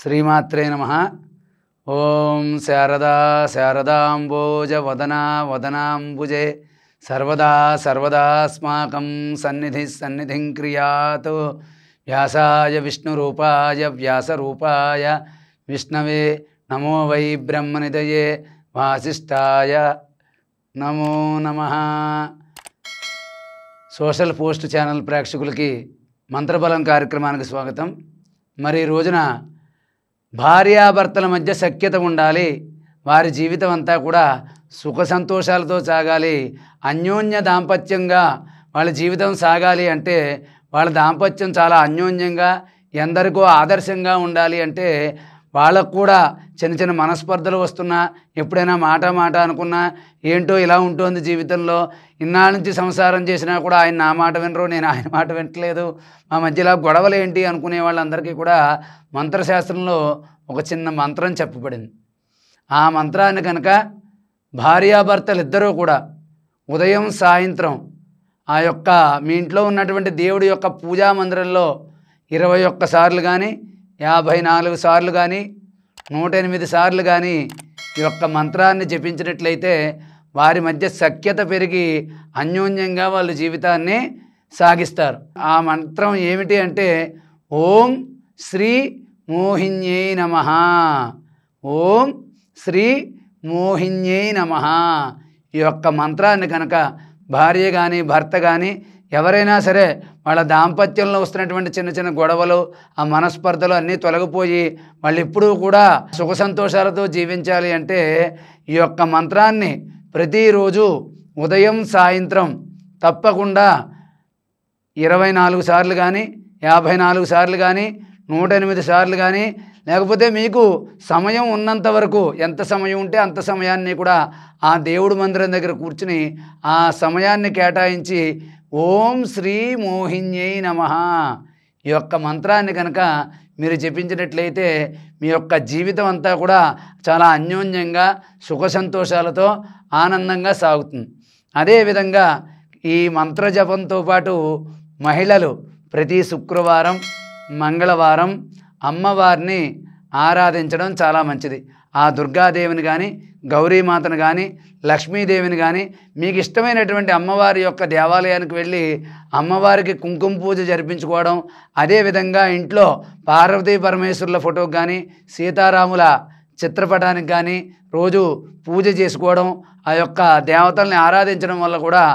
శ్రీమాత్రే నమః. ఓం శారదా శారదాంబోజ వదనా వదనాంబుజే సర్వదా సర్వదాస్మాకం సన్నిధిం క్రియాతు. వ్యాసాయ విష్ణురూపాయ వ్యాసరూపాయ విష్ణవే నమో వై బ్రహ్మనిధయే వాసిష్ఠాయ నమో నమః. సోషల్ పోస్ట్ ఛానల్ ప్రేక్షకులకి మంత్రబలం కార్యక్రమానికి స్వాగతం. మరి ఈ రోజున భార్యాభర్తల మధ్య సఖ్యత ఉండాలి, వారి జీవితం అంతా కూడా సుఖ సంతోషాలతో సాగాలి, అన్యోన్య దాంపత్యంగా వాళ్ళ జీవితం సాగాలి అంటే వాళ్ళ దాంపత్యం చాలా అన్యోన్యంగా ఎందరికో ఆదర్శంగా ఉండాలి అంటే వాళ్ళకు కూడా చిన్న చిన్న మనస్పర్ధలు వస్తున్నా, ఎప్పుడైనా మాట అనుకున్నా ఏంటో ఇలా ఉంటుంది జీవితంలో, ఇన్నాళ్ళ నుంచి సంసారం చేసినా కూడా ఆయన నా మాట వినరు, నేను ఆయన మాట వినట్లేదు, మా మధ్యలో గొడవలు ఏంటి అనుకునే వాళ్ళందరికీ కూడా మంత్రశాస్త్రంలో ఒక చిన్న మంత్రం చెప్పబడింది. ఆ మంత్రాన్ని కనుక భార్యాభర్తలు ఇద్దరూ కూడా ఉదయం సాయంత్రం ఆ యొక్క మీ ఇంట్లో ఉన్నటువంటి దేవుడి యొక్క పూజా మందిరంలో 21 సార్లు కానీ 54 సార్లు కానీ 108 సార్లు కానీ ఈ యొక్క మంత్రాన్ని జపించినట్లయితే వారి మధ్య సఖ్యత పెరిగి అన్యోన్యంగా వాళ్ళ జీవితాన్ని సాగిస్తారు. ఆ మంత్రం ఏమిటి అంటే ఓం శ్రీ మోహిన్యై నమః. ఓం శ్రీ మోహిన్యై నమః. ఈ యొక్క మంత్రాన్ని కనుక భార్య కానీ భర్త కానీ ఎవరైనా సరే వాళ్ళ దాంపత్యంలో వస్తున్నటువంటి చిన్న చిన్న గొడవలు, ఆ మనస్పర్ధలు అన్నీ తొలగిపోయి వాళ్ళు ఎప్పుడూ కూడా సుఖ సంతోషాలతో జీవించాలి అంటే ఈ యొక్క మంత్రాన్ని ప్రతిరోజు ఉదయం సాయంత్రం తప్పకుండా 24 సార్లు కానీ 54 సార్లు కానీ 108 సార్లు కానీ, లేకపోతే మీకు సమయం ఉన్నంత వరకు ఎంత సమయం ఉంటే అంత సమయాన్ని కూడా ఆ దేవుడి మందిరం దగ్గర కూర్చుని ఆ సమయాన్ని కేటాయించి ఓం శ్రీ మోహిన్యై నమః ఈ యొక్క మంత్రాన్ని కనుక మీరు జపించినట్లయితే మీ యొక్క జీవితం అంతా కూడా చాలా అన్యోన్యంగా సుఖ సంతోషాలతో ఆనందంగా సాగుతుంది. అదేవిధంగా ఈ మంత్ర జపంతో పాటు మహిళలు ప్రతి శుక్రవారం మంగళవారం అమ్మవారిని ఆరాధించడం చాలా మంచిది. ఆ దుర్గాదేవిని కానీ గౌరీమాతను కానీ లక్ష్మీదేవిని కానీ మీకు ఇష్టమైనటువంటి అమ్మవారి యొక్క దేవాలయానికి వెళ్ళి అమ్మవారికి కుంకుమ పూజ జరిపించుకోవడం, అదేవిధంగా ఇంట్లో పార్వతీ పరమేశ్వరుల ఫోటోకి కానీ సీతారాముల చిత్రపటానికి కానీ రోజు పూజ చేసుకోవడం, ఆ యొక్క దేవతల్ని ఆరాధించడం వల్ల కూడా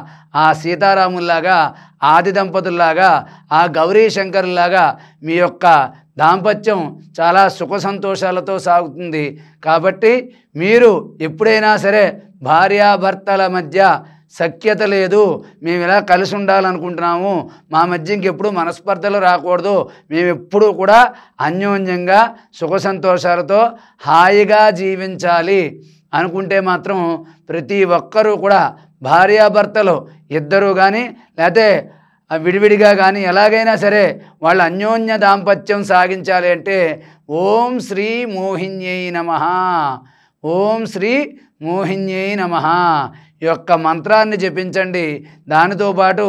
ఆ సీతారాముల్లాగా ఆది దంపతుల్లాగా ఆ గౌరీ శంకరులాగా మీ యొక్క దాంపత్యం చాలా సుఖ సంతోషాలతో సాగుతుంది. కాబట్టి మీరు ఎప్పుడైనా సరే భార్యాభర్తల మధ్య సఖ్యత లేదు, మేము ఇలా కలిసి ఉండాలనుకుంటున్నాము, మా మధ్య ఇంకెప్పుడు మనస్పర్ధలు రాకూడదు, మేము ఎప్పుడూ కూడా అన్యోన్యంగా సుఖ సంతోషాలతో హాయిగా జీవించాలి అనుకుంటే మాత్రం ప్రతి ఒక్కరూ కూడా భార్యాభర్తలు ఇద్దరూ కానీ లేకపోతే విడివిడిగా కానీ ఎలాగైనా సరే వాళ్ళ అన్యోన్య దాంపత్యం సాగించాలి అంటే ఓం శ్రీ మోహిన్యై నమః. ఓం శ్రీ మోహిన్యై నమః ఈ యొక్క మంత్రాన్ని జపించండి. దానితో పాటు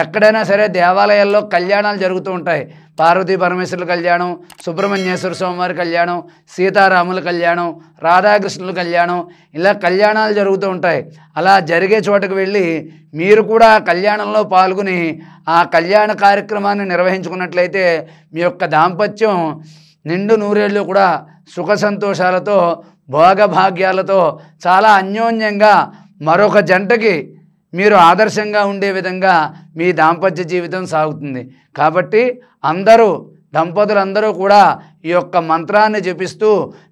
ఎక్కడైనా సరే దేవాలయాల్లో కళ్యాణాలు జరుగుతూ ఉంటాయి. పార్వతీ పరమేశ్వరుల కళ్యాణం, సుబ్రహ్మణ్యేశ్వర స్వామివారి కళ్యాణం, సీతారాముల కళ్యాణం, రాధాకృష్ణుల కళ్యాణం, ఇలా కళ్యాణాలు జరుగుతూ ఉంటాయి. అలా జరిగే చోటకు వెళ్ళి మీరు కూడా కళ్యాణంలో పాల్గొని ఆ కళ్యాణ కార్యక్రమాన్ని నిర్వహించుకున్నట్లయితే మీ యొక్క దాంపత్యం నిండు నూరేళ్ళు కూడా సుఖ సంతోషాలతో భోగభాగ్యాలతో చాలా అన్యోన్యంగా మరొక జంటకి మీరు ఆదర్శంగా ఉండే విధంగా మీ దాంపత్య జీవితం సాగుతుంది. కాబట్టి దంపతులందరూ కూడా ఈ యొక్క మంత్రాన్ని జపిస్తూ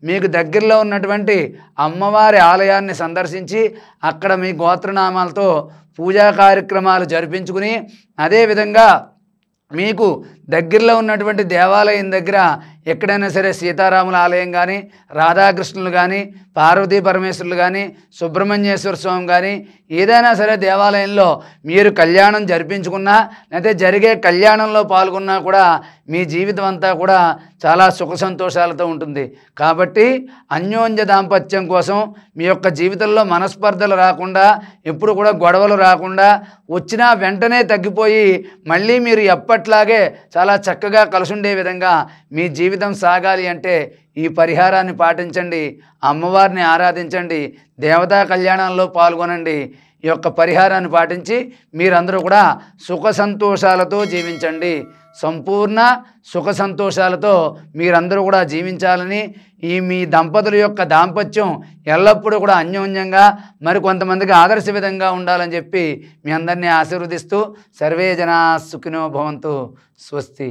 మీకు దగ్గరలో ఉన్నటువంటి అమ్మవారి ఆలయాన్ని సందర్శించి అక్కడ మీ గోత్రనామాలతో పూజా కార్యక్రమాలు జరిపించుకుని, అదేవిధంగా మీకు దగ్గరలో ఉన్నటువంటి దేవాలయం దగ్గర ఎక్కడైనా సరే సీతారాముల ఆలయం కానీ రాధాకృష్ణులు కానీ పార్వతీ పరమేశ్వరులు కానీ సుబ్రహ్మణ్యేశ్వర స్వామి కానీ ఏదైనా సరే దేవాలయంలో మీరు కళ్యాణం జరిపించుకున్నా లేకపోతే జరిగే కళ్యాణంలో పాల్గొన్నా కూడా మీ జీవితం అంతా కూడా చాలా సుఖ సంతోషాలతో ఉంటుంది. కాబట్టి అన్యోన్య దాంపత్యం కోసం మీ యొక్క జీవితంలో మనస్పర్ధలు రాకుండా, ఎప్పుడు కూడా గొడవలు రాకుండా, వచ్చినా వెంటనే తగ్గిపోయి మళ్ళీ మీరు ఎప్పట్లాగే చాలా చక్కగా కలిసుండే విధంగా మీ జీవితం సాగాలి అంటే ఈ పరిహారాన్ని పాటించండి, అమ్మవారిని ఆరాధించండి, దేవతా కళ్యాణంలో పాల్గొనండి. ఈ యొక్క పరిహారాన్ని పాటించి మీరందరూ కూడా సుఖ సంతోషాలతో జీవించండి. సంపూర్ణ సుఖ సంతోషాలతో మీరందరూ కూడా జీవించాలని, మీ దంపతుల యొక్క దాంపత్యం ఎల్లప్పుడూ కూడా అన్యోన్యంగా మరికొంతమందికి ఆదర్శ విధంగా ఉండాలని చెప్పి మీ అందరినీ ఆశీర్వదిస్తూ సర్వే జనా సుఖినో భవంతు. స్వస్తి.